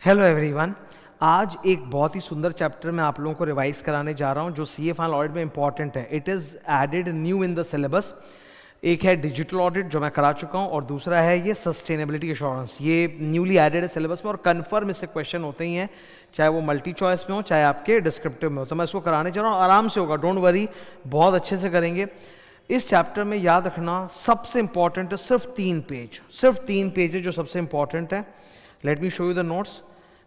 Hello everyone. आज एक बहुत ही सुंदर चैप्टर मैं आप लोगों को रिवाइज कराने जा रहा हूं जो सीए फाइनल ऑडिट में इंपॉर्टेंट है। It is added new in the syllabus. एक है डिजिटल ऑडिट जो मैं करा चुका हूं और दूसरा है ये सस्टेनेबिलिटी एश्योरेंस। ये न्यूली एडेड है सिलेबस में और कन्फर्म इससे क्वेश्चन होते ही हैं, चाहे वो मल्टी चॉइस में हो चाहे आपके डिस्क्रिप्टिव में हो। तो मैं इसको कराने जा रहा हूँ, आराम से होगा, डोंट वरी, बहुत अच्छे से करेंगे। इस चैप्टर में याद रखना सबसे इंपॉर्टेंट है सिर्फ 3 पेज है जो सबसे इंपॉर्टेंट है। Let me show you the notes.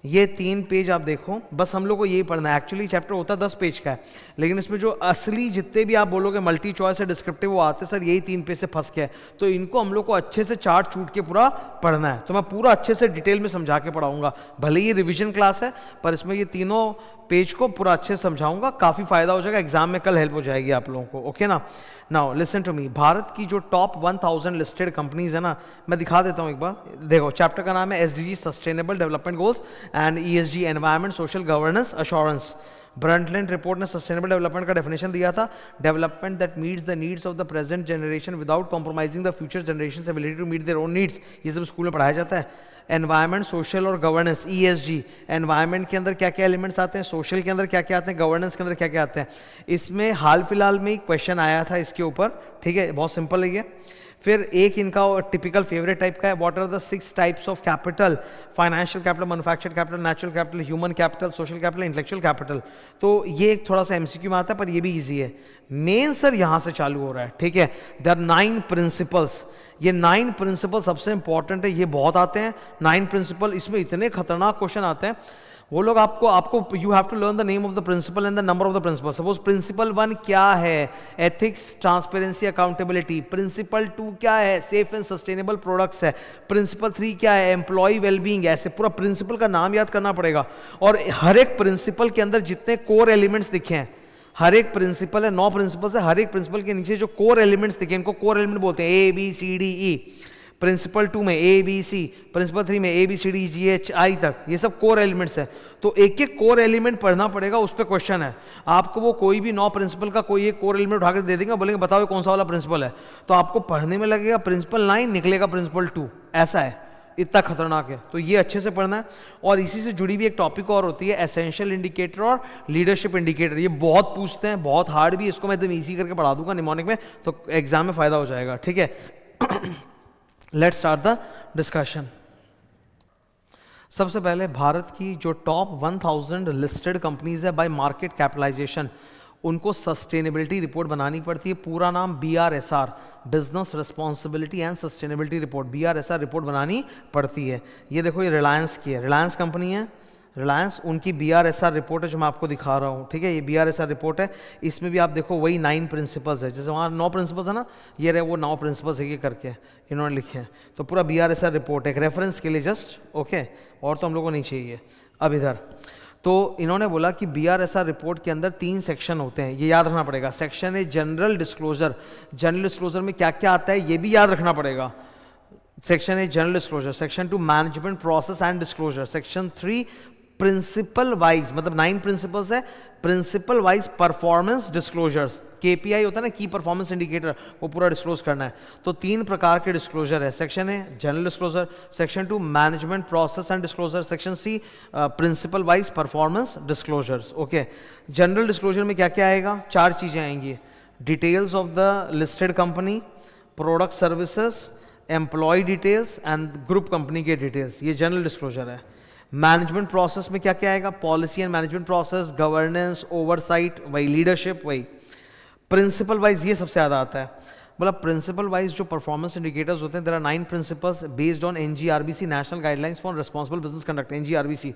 ये 3 पेज आप देखो, बस हम लोग को यही पढ़ना है। एक्चुअली चैप्टर होता 10 पेज का है, लेकिन इसमें जो असली जितने भी आप बोलोगे मल्टी चॉइस है डिस्क्रिप्टिव वो आते सर यही 3 पेज से फंस गया है, तो इनको हम लोग को अच्छे से चार्ट चूट के पूरा पढ़ना है। तो मैं पूरा अच्छे से डिटेल में समझा के पढ़ाऊंगा, भले ही रिविजन क्लास है पर इसमें ये तीनों पेज को पूरा अच्छे से समझाऊंगा, काफ़ी फायदा हो जाएगा, एग्जाम में कल हेल्प हो जाएगी आप लोगों को। ओके ना। Now listen to me. Bharat की जो टॉप 1000 लिस्टेड कंपनीज है ना, मैं दिखा देता हूं एक बार। देखो चैप्टर का नाम है SDG sustainable development goals and ESG environment social governance assurance. Brundtland report ने सस्टेनेबल डेवलपमेंट का डेफिनेशन दिया था, development that meets the needs of the present generation without compromising the future generation ability to meet their own needs. ये सब school में पढ़ाया जाता है। एनवायरमेंट सोशल और गवर्नेंस ईएसजी। एनवायरमेंट के अंदर क्या क्या एलिमेंट्स आते हैं, सोशल के अंदर क्या क्या आते हैं, गवर्नेंस के अंदर क्या क्या आते हैं। इसमें हाल फिलहाल में एक क्वेश्चन आया था इसके ऊपर, ठीक है, बहुत सिंपल है ये। फिर एक इनका टिपिकल फेवरेट टाइप का है, what are the 6 types of capital, financial capital, manufactured capital, natural capital, human capital, social capital, intellectual capital. तो ये एक थोड़ा सा एमसीक्यू में आता है पर ये भी इजी है। मेन सर यहां से चालू हो रहा है, ठीक है। There 9 principles. ये 9 प्रिंसिपल सबसे इंपॉर्टेंट है, ये बहुत आते हैं 9 प्रिंसिपल। इसमें इतने खतरनाक क्वेश्चन आते हैं, वो लोग आपको you have to learn the name of the principle and the number of the principle. Suppose principle 1 क्या है, एथिक्स ट्रांसपेरेंसी अकाउंटेबिलिटी। प्रिंसिपल 2 क्या है, सेफ एंड सस्टेनेबल प्रोडक्ट्स है। प्रिंसिपल 3 क्या है, एम्प्लॉय वेलबींग। ऐसे पूरा प्रिंसिपल का नाम याद करना पड़ेगा। और हर एक प्रिंसिपल के अंदर जितने कोर एलिमेंट्स दिखे हैं, हर एक प्रिंसिपल है, 9 प्रिंसिपल्स है, हर एक प्रिंसिपल के नीचे जो कोर एलिमेंट्स दिखे इनको कोर एलिमेंट बोलते हैं। A B C D E. Principle 2 में ए बी सी, प्रिंसिपल 3 में A B C D G H I तक, ये सब कोर एलिमेंट्स है। तो एक एक कोर एलिमेंट पढ़ना पड़ेगा, उस पर क्वेश्चन है। आपको वो कोई भी 9 प्रिंसिपल का कोई एक कोर एलिमेंट उठाकर दे देंगे, बोलेंगे बताओ ये कौन सा वाला प्रिंसिपल है, तो आपको पढ़ने में लगेगा प्रिंसिपल 9 निकलेगा प्रिंसिपल 2, ऐसा है, इतना खतरनाक है। तो ये अच्छे से पढ़ना है। और इसी से जुड़ी भी एक टॉपिक और होती है एसेंशियल इंडिकेटर और लीडरशिप इंडिकेटर। ये बहुत पूछते हैं, बहुत हार्ड भी, इसको मैं एकदम ईजी करके पढ़ा दूंगा निमोनिक में, तो एग्जाम में फायदा हो जाएगा, ठीक है। Let's start the discussion. सबसे पहले भारत की जो टॉप 1000 लिस्टेड कंपनीज है बाय मार्केट कैपिटलाइजेशन, उनको सस्टेनेबिलिटी रिपोर्ट बनानी पड़ती है। पूरा नाम BRSR, business responsibility and sustainability report, BRSR report बनानी पड़ती है। ये देखो ये रिलायंस की है, रिलायंस कंपनी है, रिलायंस, उनकी BRSR रिपोर्ट है जो मैं आपको दिखा रहा हूँ, ठीक है। ये BRSR रिपोर्ट है, इसमें भी आप देखो वही 9 प्रिंसिपल्स है, जैसे वहाँ 9 प्रिंसिपल्स है ना, ये रहे वो 9 प्रिंसिपल्स है, ये करके इन्होंने लिखे हैं। तो पूरा BRSR रिपोर्ट है, एक रेफरेंस के लिए जस्ट, ओके। और तो हम लोग को नहीं चाहिए। अब इधर तो इन्होंने बोला कि BRSR रिपोर्ट के अंदर 3 सेक्शन होते हैं, ये याद रखना पड़ेगा। सेक्शन है जनरल डिस्क्लोजर, जनरल डिस्क्लोजर में क्या क्या आता है ये भी याद रखना पड़ेगा। सेक्शन है general disclosure. Section 2 management process and disclosure. Section 3 principle wise, मतलब 9 प्रिंसिपल्स है, principle wise performance disclosures. KPI होता है ना, की परफॉर्मेंस इंडिकेटर, वो पूरा डिस्क्लोज करना है। तो 3 प्रकार के डिस्क्लोजर है। सेक्शन है general disclosure, section 2 management process and disclosure, section C principle wise performance disclosures, okay. General disclosure में क्या क्या आएगा, 4 चीजें आएंगी। Details of the listed company, product services, employee details and group company के डिटेल्स, ये जनरल डिस्क्लोजर है। Management process में क्या क्या आएगा, policy and management process, governance, oversight, वही लीडरशिप, वही। प्रिंसिपल वाइज ये सबसे ज़्यादा आता है, मतलब प्रिंसिपल वाइज जो परफॉर्मेंस इंडिकेटर्स होते हैं, there are 9 principles based on NGRBC, national guidelines for responsible business conduct, NGRBC।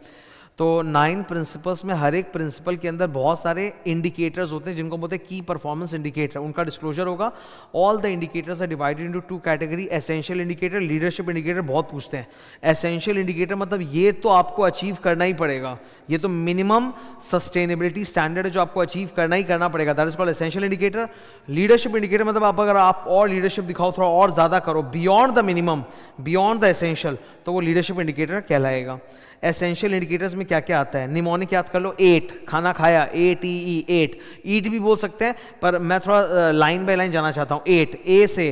तो 9 प्रिंसिपल्स में हर एक प्रिंसिपल के अंदर बहुत सारे इंडिकेटर्स होते हैं जिनको बोलते हैं की परफॉर्मेंस इंडिकेटर, उनका डिस्क्लोजर होगा। All the indicators are divided into 2 category, essential indicator, leadership indicator. बहुत पूछते हैं एसेंशियल इंडिकेटर, मतलब ये तो आपको अचीव करना ही पड़ेगा, ये तो मिनिमम सस्टेनेबिलिटी स्टैंडर्ड है जो आपको अचीव करना ही करना पड़ेगा, that is called essential indicator. Leadership indicator मतलब आप अगर आप और लीडरशिप दिखाओ, थोड़ा और ज्यादा करो, beyond the minimum, beyond the essential, तो वो लीडरशिप इंडिकेटर कहलाएगा। एसेंशियल इंडिकेटर्स में क्या क्या आता है, निमोनिक याद कर लो, 8, खाना खाया, ATE 8, ईट भी बोल सकते हैं पर मैं थोड़ा लाइन बाय लाइन जाना चाहता हूँ। 8 A से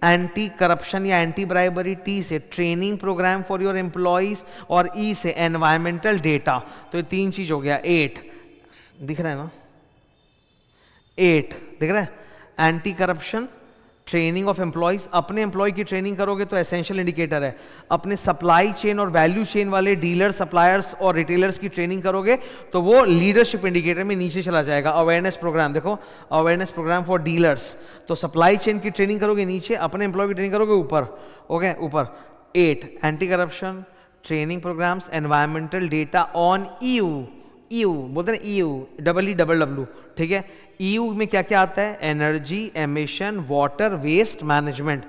एंटी करप्शन या एंटी ब्राइबरी, टी से training program for your employees, और ई से एनवायरमेंटल डेटा। तो ये 3 चीज हो गया। 8 दिख रहा है ना, 8 दिख रहा है। Anti corruption, training of employees, अपने एम्प्लॉय की ट्रेनिंग करोगे तो एसेंशियल इंडिकेटर है। अपने सप्लाई चेन और वैल्यू चेन वाले डीलर, सप्लायर्स और रिटेलर्स की ट्रेनिंग करोगे तो वो लीडरशिप इंडिकेटर में नीचे चला जाएगा। अवेयरनेस प्रोग्राम देखो, अवेयरनेस प्रोग्राम फॉर डीलर्स, तो सप्लाई चेन की ट्रेनिंग करोगे नीचे, अपने एम्प्लॉय की ट्रेनिंग करोगे ऊपर। ओके, ऊपर 8 anti corruption, training programs, environmental data on EU, EU बोलते हैं ईयू, EEW, ठीक है। ईयू में क्या क्या आता है? Energy, emission, water, waste management.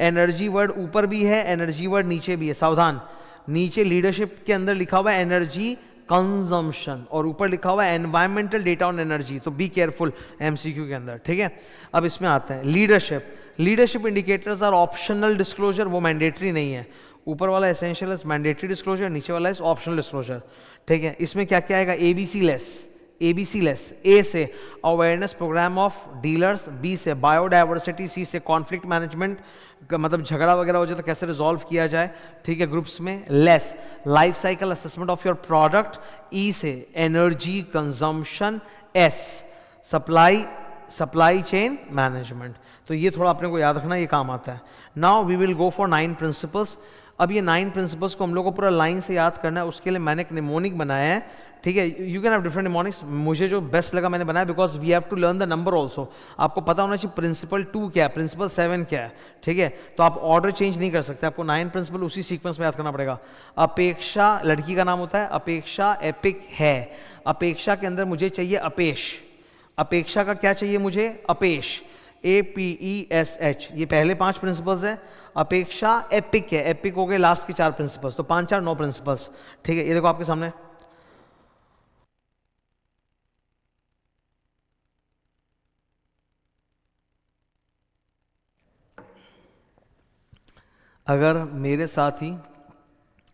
Energy word ऊपर भी है, एनर्जी वर्ड नीचे भी है, सावधान। नीचे लीडरशिप के अंदर लिखा हुआ है एनर्जी कंजम्पशन और ऊपर लिखा हुआ है एनवायरमेंटल डेटा ऑन एनर्जी, तो बी केयरफुल एमसीक्यू के अंदर, ठीक है। अब इसमें आते हैं leadership. Leadership indicators are optional disclosure, वो मैंडेटरी नहीं है। ऊपर वाला एसेंशियल इज मैंडेटरी डिस्क्लोजर, नीचे वाला इज ऑप्शनल डिस्क्लोजर, ठीक है। इसमें क्या क्या आएगा? एबीसी लेस, एबीसी लेस। ए से awareness programme of dealers, B से बायोडाइवर्सिटी, सी से कॉन्फ्लिक्ट मैनेजमेंट, मतलब झगड़ा वगैरह हो जाए तो कैसे रिजॉल्व किया जाए, ठीक है, ग्रुप्स में। लेस life cycle assessment of your product, E से energy consumption, S supply chain management. तो ये थोड़ा अपने को याद रखना, ये काम आता है। Now we will go for 9 principles. अब ये 9 प्रिंसिपल्स को हम लोग को पूरा लाइन से याद करना है, उसके लिए मैंने एक निमोनिक बनाया है, ठीक है। You can have different mnemonics, मुझे जो बेस्ट लगा मैंने बनाया, because we have to learn the number also. आपको पता होना चाहिए प्रिंसिपल 2 क्या है, प्रिंसिपल 7 क्या है, ठीक है। तो आप ऑर्डर चेंज नहीं कर सकते, आपको 9 प्रिंसिपल उसी सीक्वेंस में याद करना पड़ेगा। अपेक्षा लड़की का नाम होता है, अपेक्षा एपिक है। अपेक्षा के अंदर मुझे चाहिए अपेश, अपेक्षा का क्या चाहिए मुझे? अपेश, APESH। ये पहले 5 प्रिंसिपल्स है। अपेक्षा एपिक है, एपिक हो गए लास्ट के 4 प्रिंसिपल्स, तो 5 4 9 प्रिंसिपल्स, ठीक है। ये देखो आपके सामने, अगर मेरे साथ ही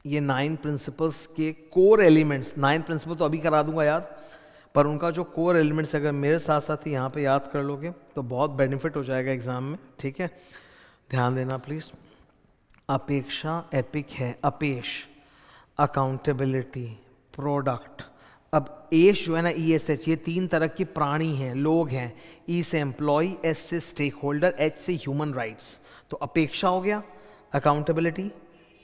ये 9 प्रिंसिपल्स के कोर एलिमेंट्स, 9 प्रिंसिपल तो अभी करा दूंगा याद, पर उनका जो कोर एलिमेंट्स अगर मेरे साथ साथ ही यहाँ पे याद कर लोगे तो बहुत बेनिफिट हो जाएगा एग्जाम में, ठीक है। ध्यान देना प्लीज। अपेक्षा एपिक है, अपेश अकाउंटेबिलिटी, प्रोडक्ट। अब एश जो है ना, ESH, ये 3 तरह के प्राणी हैं, लोग हैं। ई से एम्प्लॉय, एस से स्टेक होल्डर, एच से ह्यूमन राइट्स। तो अपेक्षा हो गया अकाउंटेबिलिटी,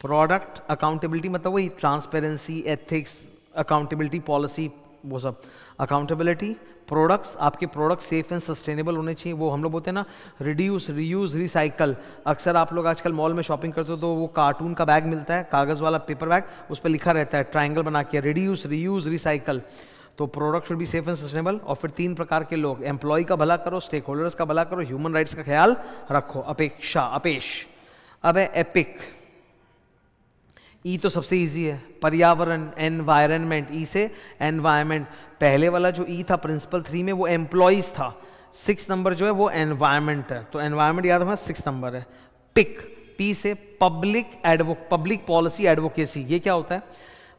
प्रोडक्ट अकाउंटेबिलिटी मतलब वही ट्रांसपेरेंसी, एथिक्स, अकाउंटेबिलिटी पॉलिसी, वो सब अकाउंटेबिलिटी। प्रोडक्ट्स, आपके प्रोडक्ट सेफ एंड सस्टेनेबल होने चाहिए, वो हम लोग बोलते हैं ना रिड्यूस, रीयूज, रिसाइकल। अक्सर आप लोग आजकल मॉल में शॉपिंग करते हो तो वो कार्टून का बैग मिलता है, कागज़ वाला पेपर बैग, उस पर लिखा रहता है ट्रायंगल बना के रिड्यूस, रीयूज, रिसाइकल। तो product should be safe and sustainable. और फिर 3 प्रकार के लोग, एम्प्लॉय का भला करो, स्टेक होल्डर्स का भला करो, ह्यूमन राइट्स का ख्याल रखो। अपेक्षा, अपेश। अब है एपिक, ई तो सबसे इजी है, पर्यावरण, एनवायरनमेंट, ई से एनवायरनमेंट। पहले वाला जो ई था प्रिंसिपल 3 में वो एम्प्लॉइज था, 6 नंबर जो है वो एनवायरनमेंट है, तो एनवायरनमेंट याद रखना 6 नंबर है। पिक, पी से पब्लिक पॉलिसी एडवोकेसी। ये क्या होता है?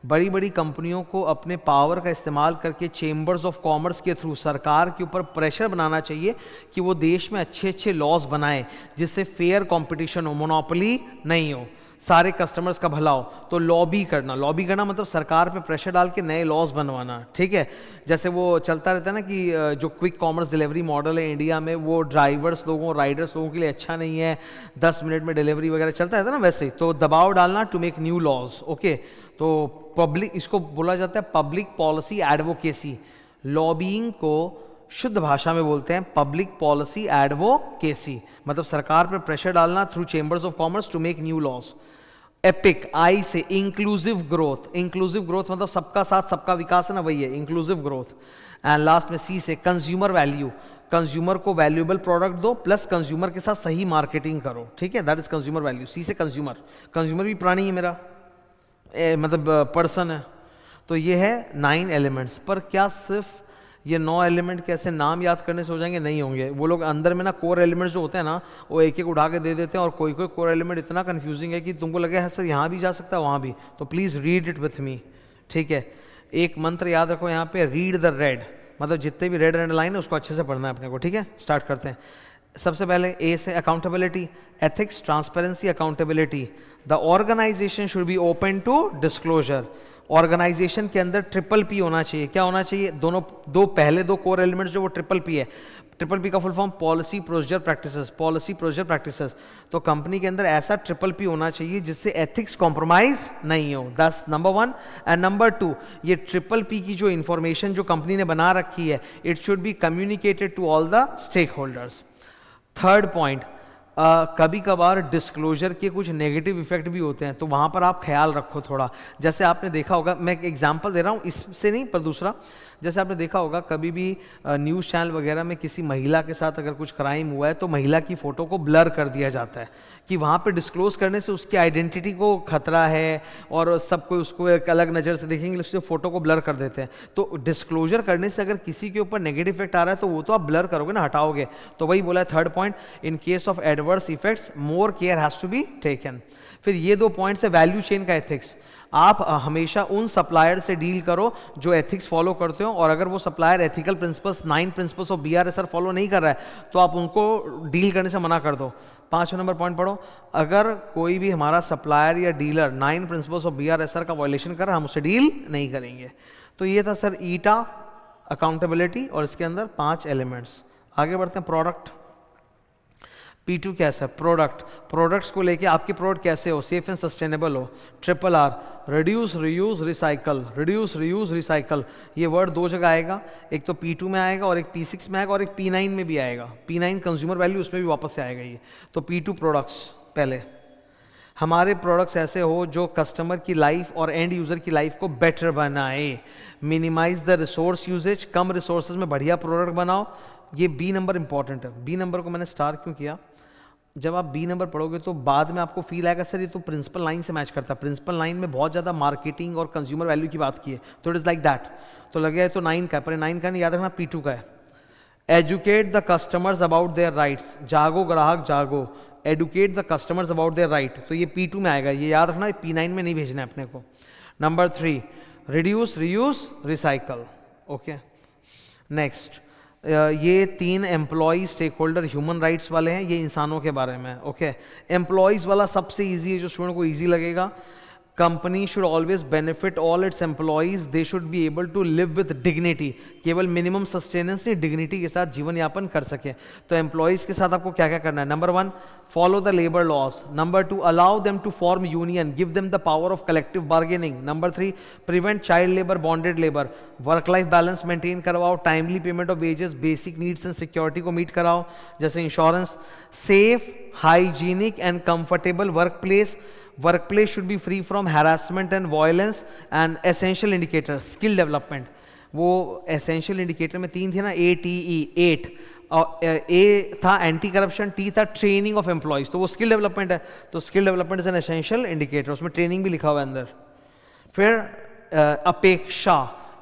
बड़ी बड़ी कंपनियों को अपने पावर का इस्तेमाल करके चेंबर्स ऑफ कॉमर्स के थ्रू सरकार के ऊपर प्रेशर बनाना चाहिए कि वो देश में अच्छे अच्छे लॉज बनाए जिससे फेयर कंपटीशन हो, मोनोपोली नहीं हो, सारे कस्टमर्स का भला हो। तो लॉबी करना मतलब सरकार पे प्रेशर डाल के नए लॉज बनवाना, ठीक है। जैसे वो चलता रहता है ना कि जो क्विक कॉमर्स डिलीवरी मॉडल है इंडिया में, वो ड्राइवर्स लोगों, राइडर्स लोगों के लिए अच्छा नहीं है, 10 मिनट में डिलीवरी वगैरह चलता रहता है ना, वैसे ही तो दबाव डालना to make new laws, okay. तो पब्लिक, इसको बोला जाता है पब्लिक पॉलिसी एडवोकेसी। लॉबिंग को शुद्ध भाषा में बोलते हैं पब्लिक पॉलिसी एडवोकेसी, मतलब सरकार पर प्रेशर डालना through chambers of commerce to make new laws. EPIC, I से इंक्लूसिव ग्रोथ, इंक्लूसिव ग्रोथ मतलब सबका साथ सबका विकास है ना, वही है इंक्लूसिव ग्रोथ। एंड लास्ट में सी से कंज्यूमर वैल्यू, कंज्यूमर को वैल्यूएबल प्रोडक्ट दो प्लस कंज्यूमर के साथ सही मार्केटिंग करो, ठीक है, दैट इज कंज्यूमर वैल्यू। सी से कंज्यूमर, कंज्यूमर भी प्राणी है मेरा, मतलब पर्सन है। तो ये है 9 एलिमेंट्स। पर क्या सिर्फ ये 9 एलिमेंट कैसे नाम याद करने से हो जाएंगे? नहीं होंगे। वो लोग अंदर में ना कोर एलिमेंट्स जो होते हैं ना, वो एक एक उठा के दे देते हैं, और कोई कोई कोर एलिमेंट इतना कंफ्यूजिंग है कि तुमको लगे सर यहाँ भी जा सकता है वहाँ भी। तो please read it with me, ठीक है। एक मंत्र याद रखो यहाँ पे, रीड द रेड, मतलब जितने भी रेड लाइन है उसको अच्छे से पढ़ना है अपने को, ठीक है। स्टार्ट करते हैं। सबसे पहले ए से accountability, ethics, transparency, accountability. The organisation should be open to disclosure. Organisation के अंदर ट्रिपल पी होना चाहिए। क्या होना चाहिए? दोनों पहले दो कोर एलिमेंट्स जो वो ट्रिपल पी है। ट्रिपल पी का full form policy procedure practices, policy procedure practices. तो कंपनी के अंदर ऐसा ट्रिपल पी होना चाहिए जिससे एथिक्स कॉम्प्रोमाइज नहीं हो। That's number 1। एंड नंबर 2, ये ट्रिपल पी की जो इंफॉर्मेशन जो कंपनी ने बना रखी है, it should be communicated to all the stakeholders. Third point, कभी कभार डिस्क्लोजर के कुछ नेगेटिव इफेक्ट भी होते हैं, तो वहाँ पर आप ख्याल रखो थोड़ा। जैसे आपने देखा होगा, मैं एक एग्जांपल दे रहा हूँ, इससे नहीं पर दूसरा। जैसे आपने देखा होगा कभी भी न्यूज़ चैनल वगैरह में किसी महिला के साथ अगर कुछ क्राइम हुआ है तो महिला की फ़ोटो को ब्लर कर दिया जाता है कि वहाँ पे डिस्क्लोज करने से उसकी आइडेंटिटी को खतरा है और सब कोई उसको एक अलग नज़र से देखेंगे, उससे फ़ोटो को ब्लर कर देते हैं। तो डिस्क्लोजर करने से अगर किसी के ऊपर नेगेटिव इफेक्ट आ रहा है तो वो तो आप ब्लर करोगे ना, हटाओगे। तो वही बोला है third point, in case of adverse effects more care has to be taken. फिर ये 2 पॉइंट्स है वैल्यू चेन का एथिक्स। आप हमेशा उन सप्लायर से डील करो जो एथिक्स फॉलो करते हो, और अगर वो supplier ethical principles 9 principles of BRSR follow नहीं कर रहा है तो आप उनको डील करने से मना कर दो। 5 नंबर पॉइंट पढ़ो, अगर कोई भी हमारा सप्लायर या डीलर 9 प्रिंसिपल्स ऑफ BRSR का वायलेशन कर रहा है, हम उससे डील नहीं करेंगे। तो ये था सर ईटा, अकाउंटेबिलिटी, और इसके अंदर 5 एलिमेंट्स। आगे बढ़ते हैं, प्रोडक्ट। P2 कैसा है? प्रोडक्ट। प्रोडक्ट्स को लेके आपके प्रोडक्ट कैसे हो? सेफ एंड सस्टेनेबल हो। Triple R, reduce, reuse, recycle. Reduce, reuse, recycle, ये वर्ड 2 जगह आएगा, एक तो P2 में आएगा और एक P6 में आएगा और एक P9 में भी आएगा। P9 कंज्यूमर वैल्यू, उसमें भी वापस से आएगा ये। तो P2 प्रोडक्ट्स। पहले हमारे प्रोडक्ट्स ऐसे हो जो कस्टमर की लाइफ और एंड यूज़र की लाइफ को बेटर बनाए। मिनिमाइज द रिसोर्स यूजेज, कम रिसोर्सेज में बढ़िया प्रोडक्ट बनाओ। ये B नंबर इंपॉर्टेंट है। B नंबर को मैंने स्टार क्यों किया? जब आप B नंबर पढ़ोगे तो बाद में आपको फील आएगा सर ये तो प्रिंसिपल लाइन से मैच करता है। प्रिंसिपल लाइन में बहुत ज़्यादा मार्केटिंग और कंज्यूमर वैल्यू की बात की है, तो इट इज़ लाइक दैट। तो लगे तो 9 का है, पर 9 का नहीं, याद रखना P2 का है। Educate the customers about their rights, जागो ग्राहक जागो। Educate the customers about their right, तो ये P2 में आएगा, ये याद रखना, P9 में नहीं भेजना है अपने को। Number 3, reduce, reuse, recycle. Okay, next, ये 3 employee stakeholder human rights वाले हैं, ये इंसानों के बारे में। ओके, एम्प्लॉयज़ वाला सबसे ईजी है, जो स्टूडेंट को ईजी लगेगा। Company should always benefit all its employees, they should be able to live with dignity. केवल मिनिमम सस्टेनेंस नहीं, डिग्निटी के साथ जीवन यापन कर सके। तो एम्प्लॉयज़ के साथ आपको क्या क्या करना है? Number 1, follow the labour laws. Number 2, allow them to form union, give them the power of collective bargaining. Number 3, prevent child labour, bonded labour. Work life balance maintain करवाओ, timely payment of wages, basic needs and security को meet कराओ, जैसे insurance. Safe, hygienic and comfortable workplace. Workplace should be free from harassment and violence, and essential indicator, skill development। वो essential indicator में 3 थे ना, ATE, 8, और A था anti corruption, T था ट्रेनिंग ऑफ एम्प्लॉयज, तो वो स्किल डेवलपमेंट है। तो skill development is an essential indicator, उसमें ट्रेनिंग भी लिखा हुआ है अंदर। फिर अपेक्षा,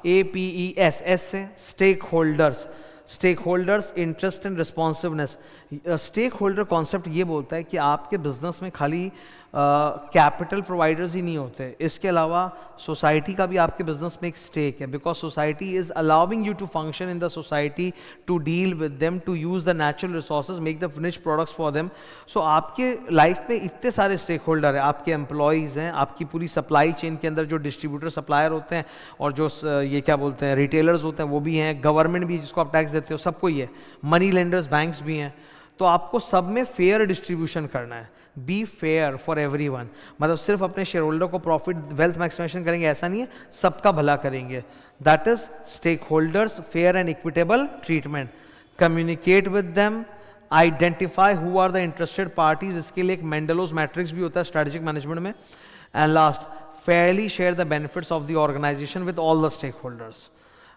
APES, S से stakeholders. Stakeholders, interest and responsiveness. Stakeholder concept ये बोलता है कि आपके बिजनेस में खाली कैपिटल प्रोवाइडर्स ही नहीं होते, इसके अलावा सोसाइटी का भी आपके बिजनेस में एक स्टेक है, because society is allowing you to function in the society, to deal with them, to use the natural resources, make the finish products for them. So आपके लाइफ में इतने सारे स्टेक होल्डर हैं, आपके employees हैं, आपकी पूरी सप्लाई चेन के अंदर जो डिस्ट्रीब्यूटर सप्लायर होते हैं, और जो ये क्या बोलते हैं रिटेलर्स होते हैं वो भी हैं, गवर्नमेंट भी जिसको आप टैक्स देते हो, सबको ही है, मनी लेंडर्स, बैंक्स भी हैं। तो आपको सब में फेयर डिस्ट्रीब्यूशन करना है। बी फेयर फॉर एवरीवन, मतलब सिर्फ अपने शेयर होल्डर को प्रॉफिट वेल्थ मैक्सिमाइजेशन करेंगे ऐसा नहीं है, सबका भला करेंगे। That is stakeholders, fair and equitable treatment. Communicate with them, identify who are the interested parties, इसके लिए एक मेंडलोस मैट्रिक्स भी होता है स्ट्रेटेजिक मैनेजमेंट में। And last, fairly share the benefits of the organisation with all the stakeholders.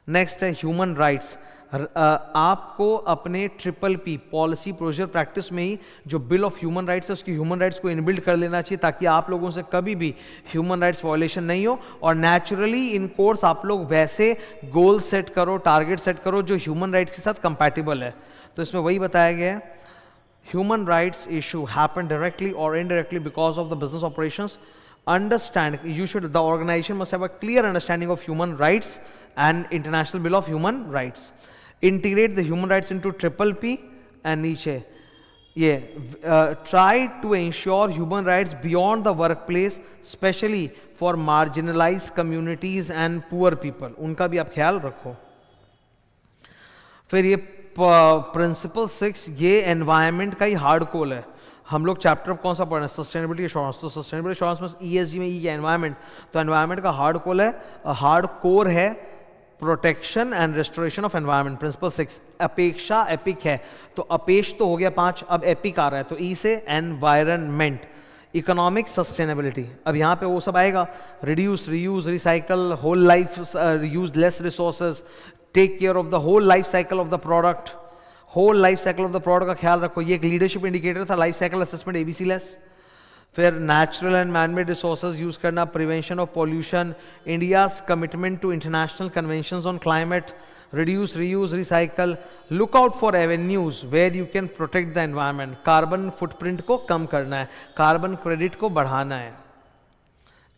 Next है human rights. आपको अपने PPP पॉलिसी प्रोसीजर प्रैक्टिस में ही जो बिल ऑफ ह्यूमन राइट्स है उसकी ह्यूमन राइट्स को इनबिल्ड कर लेना चाहिए, ताकि आप लोगों से कभी भी ह्यूमन राइट्स वायलेशन नहीं हो। और नेचुरली इन कोर्स आप लोग वैसे गोल सेट करो, टारगेट सेट करो जो ह्यूमन राइट्स के साथ कंपैटिबल है। तो इसमें वही बताया गया है, human rights issue happen directly और indirectly because of the business operations. Understand, you should, the organization must have a clear understanding of human rights and International Bill of Human Rights. Integrate the human rights into PPP, and नीचे ये try to ensure human rights beyond the workplace, specially for marginalise communities and poor people, उनका भी आप ख्याल रखो। फिर ये principal 6, ये एनवायरनमेंट का ही हार्ड कोल है। हम लोग चैप्टर कौन सा पढ़ रहे हैं? Sustainability assurance. तो सस्टेनेबिलिटी एश्योरेंस में ईएसजी में ई एनवायरनमेंट, तो एनवायरनमेंट का हार्ड कोल है, हार्ड कोर है protection and restoration of environment. Principle 6 अपेक्षा एपिक है, तो अपेक्ष तो हो गया 5, अब एपिक आ रहा है, तो ई से एनवायरनमेंट। इकोनॉमिक सस्टेनेबिलिटी, अब यहाँ पे वो सब आएगा, reduce, reuse, recycle, whole life use less resources, take care of the whole life cycle of the product. Whole life cycle of the product का ख्याल रखो, ये एक लीडरशिप इंडिकेटर था, लाइफ साइकिल असेसमेंट एबीसी लेस। फिर natural and manmade resources use करना, prevention of pollution, India's commitment to international conventions on climate, reduce, reuse, recycle, look out for avenues where you can protect the environment, carbon footprint को कम करना है, carbon credit को बढ़ाना है।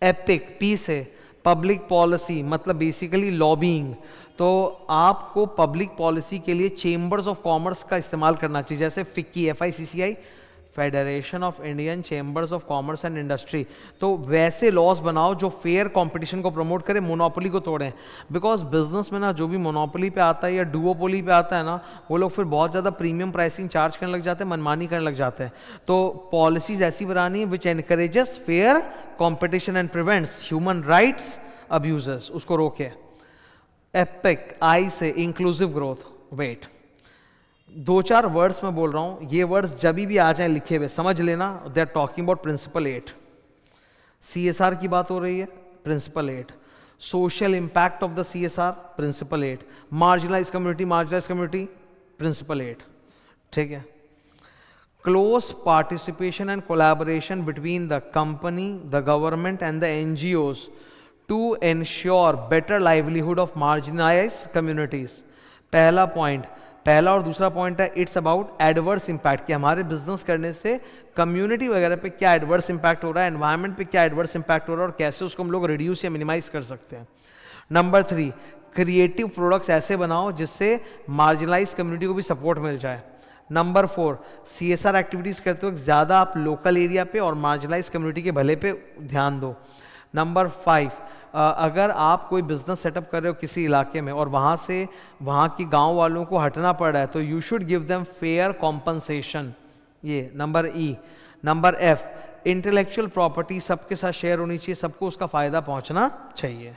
Epic, P से public policy, मतलब basically lobbying, तो आपको पब्लिक पॉलिसी के लिए चेंबर्स ऑफ कॉमर्स का इस्तेमाल करना चाहिए, जैसे FICCI, FICCI, federation of Indian chambers of commerce and industry. तो वैसे लॉज बनाओ जो फेयर कंपटीशन को प्रमोट करे, मोनोपोली को तोड़ें। बिकॉज बिजनेस में ना जो भी मोनोपोली पे आता है या डुओपोली पे आता है ना, वो लोग फिर बहुत ज़्यादा प्रीमियम प्राइसिंग चार्ज करने लग जाते हैं, मनमानी करने लग जाते हैं। तो पॉलिसीज ऐसी बनानी है which encourages fair competition and prevents human rights abuses, उसको रोके। एपिक, आई से इंक्लूसिव ग्रोथ। वेट, 2-4 वर्ड्स में बोल रहा हूं, ये वर्ड्स जब भी आ जाए लिखे हुए समझ लेना, they are talking about principle 8। CSR की बात हो रही है, principle 8। Social impact of the CSR, principle 8। Marginalise community, principle 8। ठीक है। Close participation and collaboration between the company, the government and the NGOs to ensure better livelihood of marginalized communities। पहला point, पहला और दूसरा पॉइंट है it's about adverse impact, कि हमारे business करने से कम्युनिटी वगैरह पे क्या एडवर्स इम्पैक्ट हो रहा है, एनवायरनमेंट पे क्या एडवर्स इम्पैक्ट हो रहा है और कैसे उसको हम लोग रिड्यूस या मिनिमाइज कर सकते हैं। नंबर 3, क्रिएटिव प्रोडक्ट्स ऐसे बनाओ जिससे मार्जिनलाइज कम्युनिटी को भी सपोर्ट मिल जाए। नंबर 4, CSR एक्टिविटीज़ करते वक्त ज़्यादा आप लोकल एरिया पे और मार्जिनलाइज कम्युनिटी के भले पे ध्यान दो। नंबर 5, अगर आप कोई बिजनेस सेटअप कर रहे हो किसी इलाके में और वहाँ से वहाँ की गांव वालों को हटना पड़ रहा है, तो you should give them fair compensation. ये number E. Number F, intellectual property सबके साथ शेयर होनी चाहिए, सबको उसका फ़ायदा पहुँचना चाहिए।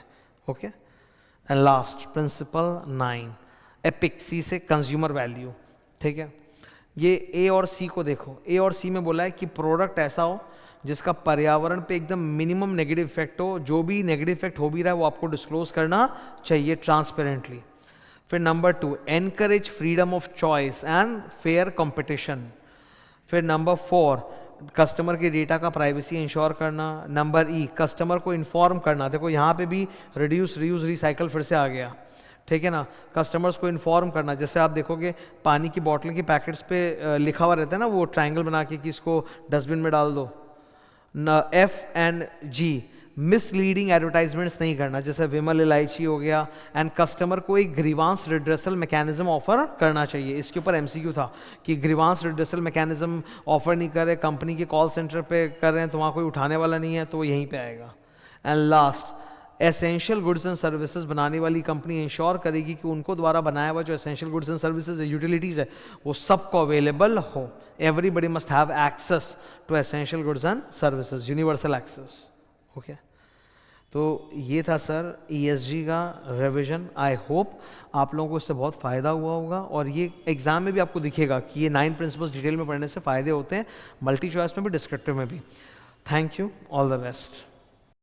Okay. And last principle 9, EPIC, C से कंज्यूमर वैल्यू। ठीक है। ये ए और सी को देखो, ए और सी में बोला है कि प्रोडक्ट ऐसा हो जिसका पर्यावरण पे एकदम मिनिमम नेगेटिव इफेक्ट हो, जो भी नेगेटिव इफेक्ट हो भी रहा है वो आपको डिस्क्लोज करना चाहिए ट्रांसपेरेंटली। फिर number 2, encourage freedom of choice and fair competition. फिर नंबर 4, कस्टमर के डेटा का प्राइवेसी इंश्योर करना। नंबर ई, कस्टमर को इन्फॉर्म करना। देखो यहाँ पे भी रिड्यूस, रीयूज, रिसाइकल फिर से आ गया। ठीक है ना, कस्टमर्स को इन्फॉर्म करना। जैसे आप देखोगे पानी की बॉटल के पैकेट्स पे लिखा हुआ रहता है ना, वो ट्रायंगल बना के कि इसको डस्टबिन में डाल दो। F&G, मिसलीडिंग एडवर्टाइजमेंट्स नहीं करना, जैसे विमल इलायची हो गया। एंड कस्टमर को एक ग्रीवांस रिड्रेसल मैकेनिज्म ऑफर करना चाहिए। इसके ऊपर MCQ था कि ग्रीवांस रिड्रेसल मैकेनिज्म ऑफर नहीं करे, कंपनी के कॉल सेंटर पे कर रहे हैं तो वहाँ कोई उठाने वाला नहीं है, तो वो यहीं पे आएगा। And last, essential goods and services बनाने वाली कंपनी इंश्योर करेगी कि उनको द्वारा बनाया हुआ जो essential goods and services utilities है वो सबको अवेलेबल हो। Everybody must have access to essential goods and services, universal access. Okay, तो ये था सर ESG का रिविजन। आई होप आप लोगों को इससे बहुत फ़ायदा हुआ होगा, और ये एग्जाम में भी आपको दिखेगा कि ये 9 प्रिंसिपल्स डिटेल में पढ़ने से फ़ायदे होते हैं, मल्टी चॉइस में भी, डिस्क्रिप्टिव में भी। Thank you, all the best.